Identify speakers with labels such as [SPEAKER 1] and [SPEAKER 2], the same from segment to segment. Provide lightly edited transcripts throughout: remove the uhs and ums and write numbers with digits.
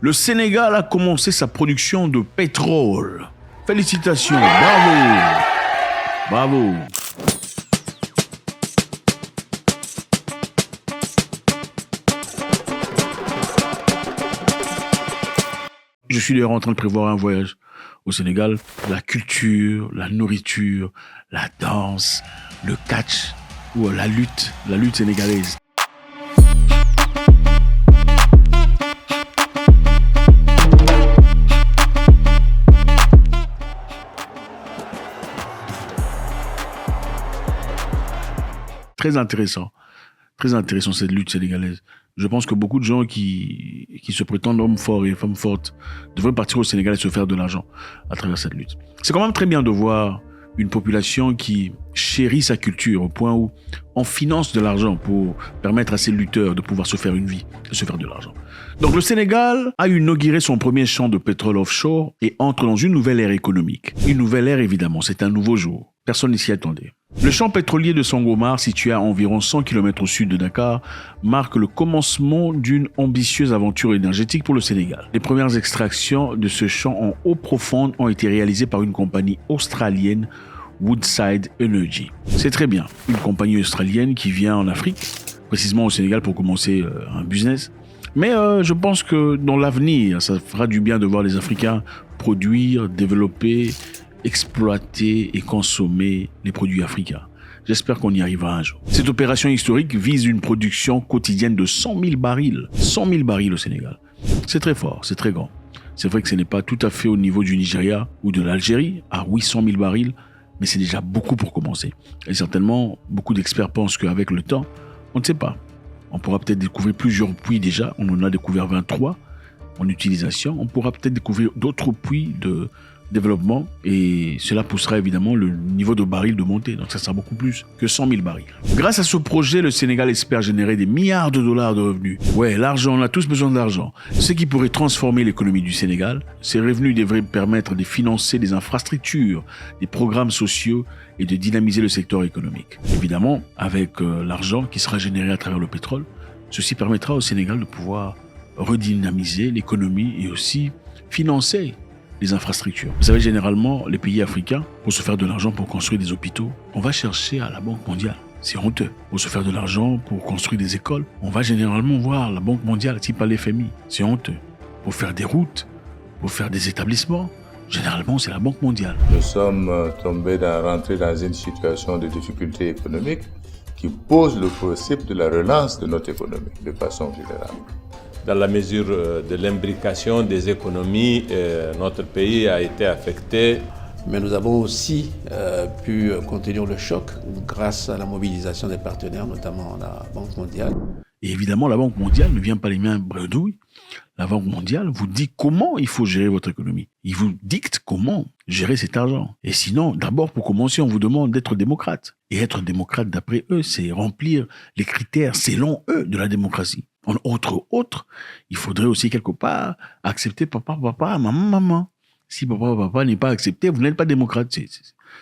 [SPEAKER 1] Le Sénégal a commencé sa production de pétrole. Félicitations, bravo, bravo. Je suis d'ailleurs en train de prévoir un voyage au Sénégal. La culture, la nourriture, la danse, le catch ou la lutte sénégalaise. Très intéressant cette lutte sénégalaise. Je pense que beaucoup de gens qui se prétendent hommes forts et femmes fortes devraient partir au Sénégal et se faire de l'argent à travers cette lutte. C'est quand même très bien de voir une population qui chérit sa culture au point où on finance de l'argent pour permettre à ces lutteurs de pouvoir se faire une vie, de se faire de l'argent. Donc le Sénégal a inauguré son premier champ de pétrole offshore et entre dans une nouvelle ère économique. Une nouvelle ère évidemment, c'est un nouveau jour. Personne ne s'y attendait. Le champ pétrolier de Sangomar, situé à environ 100 km au sud de Dakar, marque le commencement d'une ambitieuse aventure énergétique pour le Sénégal. Les premières extractions de ce champ en eau profonde ont été réalisées par une compagnie australienne, Woodside Energy. C'est très bien, une compagnie australienne qui vient en Afrique, précisément au Sénégal pour commencer un business. Mais je pense que dans l'avenir, ça fera du bien de voir les Africains produire, développer, exploiter et consommer les produits africains. J'espère qu'on y arrivera un jour. Cette opération historique vise une production quotidienne de 100 000 barils. 100 000 barils au Sénégal. C'est très fort, c'est très grand. C'est vrai que ce n'est pas tout à fait au niveau du Nigeria ou de l'Algérie, à 800 000 barils, mais c'est déjà beaucoup pour commencer. Et certainement, beaucoup d'experts pensent qu'avec le temps, on ne sait pas. On pourra peut-être découvrir plusieurs puits déjà. On en a découvert 23 en utilisation. On pourra peut-être découvrir d'autres puits de développement et cela poussera évidemment le niveau de barils de monter. Donc ça sera beaucoup plus que 100 000 barils. Grâce à ce projet, le Sénégal espère générer des milliards de dollars de revenus. Ouais, l'argent, on a tous besoin d'argent. Ce qui pourrait transformer l'économie du Sénégal. Ces revenus devraient permettre de financer des infrastructures, des programmes sociaux et de dynamiser le secteur économique. Évidemment, avec l'argent qui sera généré à travers le pétrole, ceci permettra au Sénégal de pouvoir redynamiser l'économie et aussi financer les infrastructures. Vous savez, généralement, les pays africains, pour se faire de l'argent pour construire des hôpitaux, on va chercher à la Banque mondiale. C'est honteux. Pour se faire de l'argent pour construire des écoles, on va généralement voir la Banque mondiale, type à l'FMI. C'est honteux. Pour faire des routes, pour faire des établissements, généralement, c'est la Banque mondiale.
[SPEAKER 2] Nous sommes rentrés dans une situation de difficulté économique qui pose le principe de la relance de notre économie, de façon générale.
[SPEAKER 3] Dans la mesure de l'imbrication des économies, notre pays a été affecté.
[SPEAKER 4] Mais nous avons aussi pu contenir le choc grâce à la mobilisation des partenaires, notamment la Banque mondiale.
[SPEAKER 1] Et évidemment, la Banque mondiale ne vient pas les mains bredouilles. La Banque mondiale vous dit comment il faut gérer votre économie. Il vous dicte comment gérer cet argent. Et sinon, d'abord, pour commencer, on vous demande d'être démocrate. Et être démocrate, d'après eux, c'est remplir les critères, selon eux, de la démocratie. Entre autres, il faudrait aussi quelque part accepter papa, maman. Si papa n'est pas accepté, vous n'êtes pas démocrate.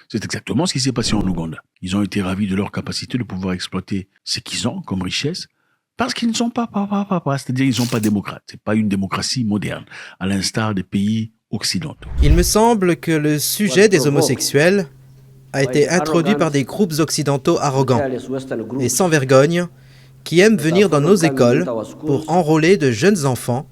[SPEAKER 1] C'est exactement ce qui s'est passé en Ouganda. Ils ont été ravis de leur capacité de pouvoir exploiter ce qu'ils ont comme richesse parce qu'ils ne sont pas papa, c'est-à-dire qu'ils ne sont pas démocrates. C'est pas une démocratie moderne, à l'instar des pays occidentaux.
[SPEAKER 5] Il me semble que le sujet des homosexuels a été introduit par des groupes occidentaux arrogants et sans vergogne qui aiment venir dans nos écoles pour enrôler de jeunes enfants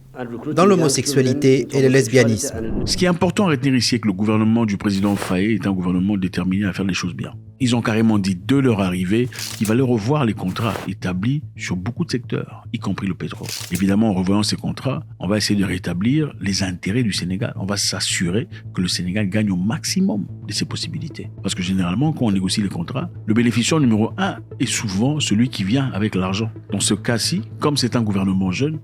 [SPEAKER 5] dans l'homosexualité et le lesbianisme.
[SPEAKER 1] Ce qui est important à retenir ici est que le gouvernement du président Faye est un gouvernement déterminé à faire les choses bien. Ils ont carrément dit de leur arrivée qu'il fallait revoir les contrats établis sur beaucoup de secteurs, y compris le pétrole. Évidemment, en revoyant ces contrats, on va essayer de rétablir les intérêts du Sénégal. On va s'assurer que le Sénégal gagne au maximum de ses possibilités. Parce que généralement, quand on négocie les contrats, le bénéficiaire numéro 1 est souvent celui qui vient avec l'argent. Dans ce cas-ci, comme c'est un gouvernement jeune,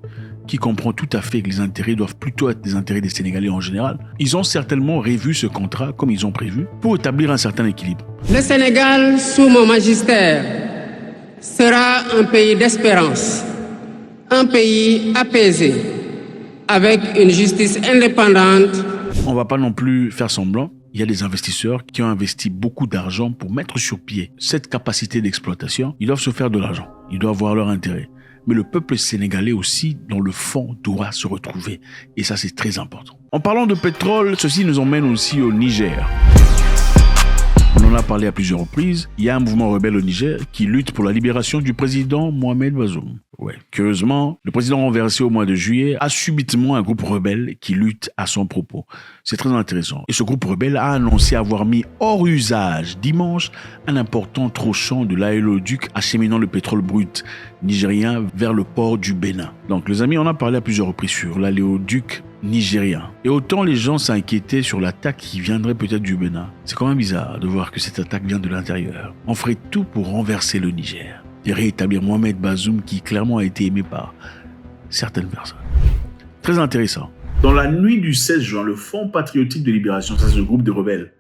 [SPEAKER 1] qui comprend tout à fait que les intérêts doivent plutôt être des intérêts des Sénégalais en général, ils ont certainement revu ce contrat comme ils ont prévu pour établir un certain équilibre.
[SPEAKER 6] Le Sénégal, sous mon magistère, sera un pays d'espérance, un pays apaisé, avec une justice indépendante.
[SPEAKER 1] On ne va pas non plus faire semblant. Il y a des investisseurs qui ont investi beaucoup d'argent pour mettre sur pied cette capacité d'exploitation. Ils doivent se faire de l'argent. Ils doivent voir leur intérêt. mais le peuple sénégalais aussi, dans le fond, doit se retrouver. Et ça, c'est très important. En parlant de pétrole, ceci nous emmène aussi au Niger. On en a parlé à plusieurs reprises. Il y a un mouvement rebelle au Niger qui lutte pour la libération du président Mohamed Bazoum. Ouais. Curieusement, le président renversé au mois de juillet a subitement un groupe rebelle qui lutte à son propos. C'est très intéressant. Et ce groupe rebelle a annoncé avoir mis hors usage dimanche un important trochon de l'aéroduc acheminant le pétrole brut nigérien vers le port du Bénin. Donc les amis, on a parlé à plusieurs reprises sur l'aéroduc nigérien. Et autant les gens s'inquiétaient sur l'attaque qui viendrait peut-être du Bénin. C'est quand même bizarre de voir que cette attaque vient de l'intérieur. On ferait tout pour renverser le Niger et rétablir Mohamed Bazoum qui clairement a été aimé par certaines personnes. Très intéressant. Dans la nuit du 16 juin, le Front patriotique de libération, ça c'est le groupe de rebelles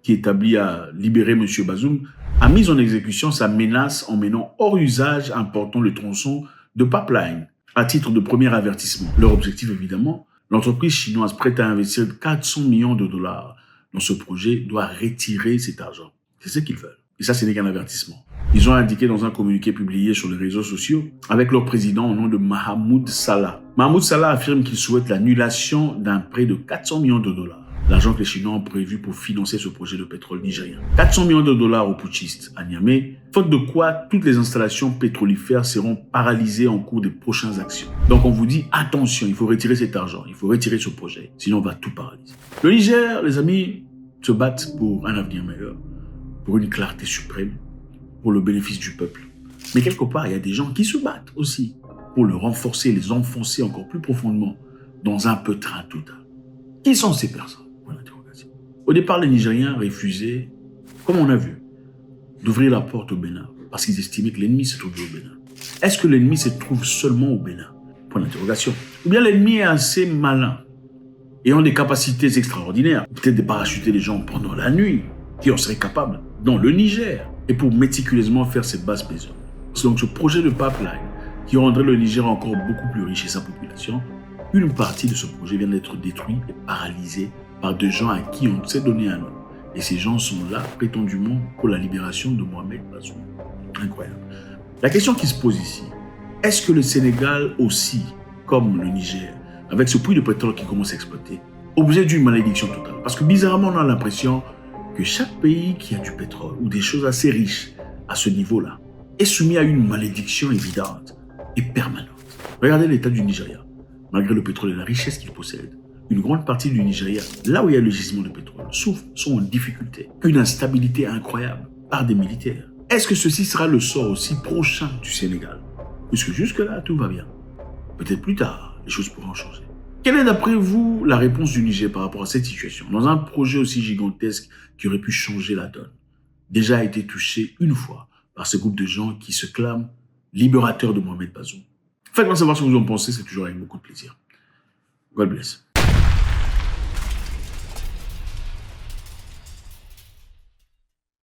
[SPEAKER 1] qui est établi à libérer M. Bazoum, a mis en exécution sa menace en menant hors usage important le tronçon de pipeline à titre de premier avertissement. Leur objectif évidemment, l'entreprise chinoise prête à investir 400 millions de dollars dans ce projet doit retirer cet argent. C'est ce qu'ils veulent. Et ça, ce n'est qu'un avertissement. Ils ont indiqué dans un communiqué publié sur les réseaux sociaux avec leur président au nom de Mahmoud Salah. Mahmoud Salah affirme qu'il souhaite l'annulation d'un prêt de 400 millions de dollars. L'argent que les Chinois ont prévu pour financer ce projet de pétrole nigérien. 400 millions de dollars aux putschistes à Niamey, faute de quoi toutes les installations pétrolifères seront paralysées en cours des prochaines actions. Donc on vous dit attention, il faut retirer cet argent, il faut retirer ce projet, sinon on va tout paralyser. Le Niger, les amis, se battent pour un avenir meilleur, pour une clarté suprême, pour le bénéfice du peuple. Mais quelque part, il y a des gens qui se battent aussi pour le renforcer, les enfoncer encore plus profondément dans un pétrin total. Qui sont ces personnes? Au départ, les Nigériens refusaient, comme on a vu, d'ouvrir la porte au Bénin parce qu'ils estimaient que l'ennemi se trouvait au Bénin. Est-ce que l'ennemi se trouve seulement au Bénin? Point d'interrogation. Ou bien l'ennemi est assez malin et ont des capacités extraordinaires, peut-être de parachuter les gens pendant la nuit, qui en seraient capables dans le Niger, et pour méticuleusement faire cette basse besogne. C'est donc ce projet de pipeline qui rendrait le Niger encore beaucoup plus riche et sa population. Une partie de ce projet vient d'être détruite et paralysée par des gens à qui on s'est donné un nom. Et ces gens sont là, prétendument, pour la libération de Mohamed Bazoum. Incroyable. La question qui se pose ici, est-ce que le Sénégal aussi, comme le Niger, avec ce puits de pétrole qui commence à exploiter, objet d'une malédiction totale? Parce que bizarrement, on a l'impression que chaque pays qui a du pétrole ou des choses assez riches à ce niveau-là est soumis à une malédiction évidente et permanente. Regardez l'état du Nigeria. Malgré le pétrole et la richesse qu'il possède, une grande partie du Nigeria, là où il y a le gisement de pétrole, souffre, sont en difficulté. Une instabilité incroyable par des militaires. Est-ce que ceci sera le sort aussi prochain du Sénégal? Puisque jusque-là, tout va bien. Peut-être plus tard, les choses pourront changer. Quelle est d'après vous la réponse du Niger par rapport à cette situation, dans un projet aussi gigantesque qui aurait pu changer la donne, déjà été touché une fois par ce groupe de gens qui se clament libérateurs de Mohamed Bazoum? Faites-moi savoir ce que vous en pensez, c'est toujours avec beaucoup de plaisir. God bless.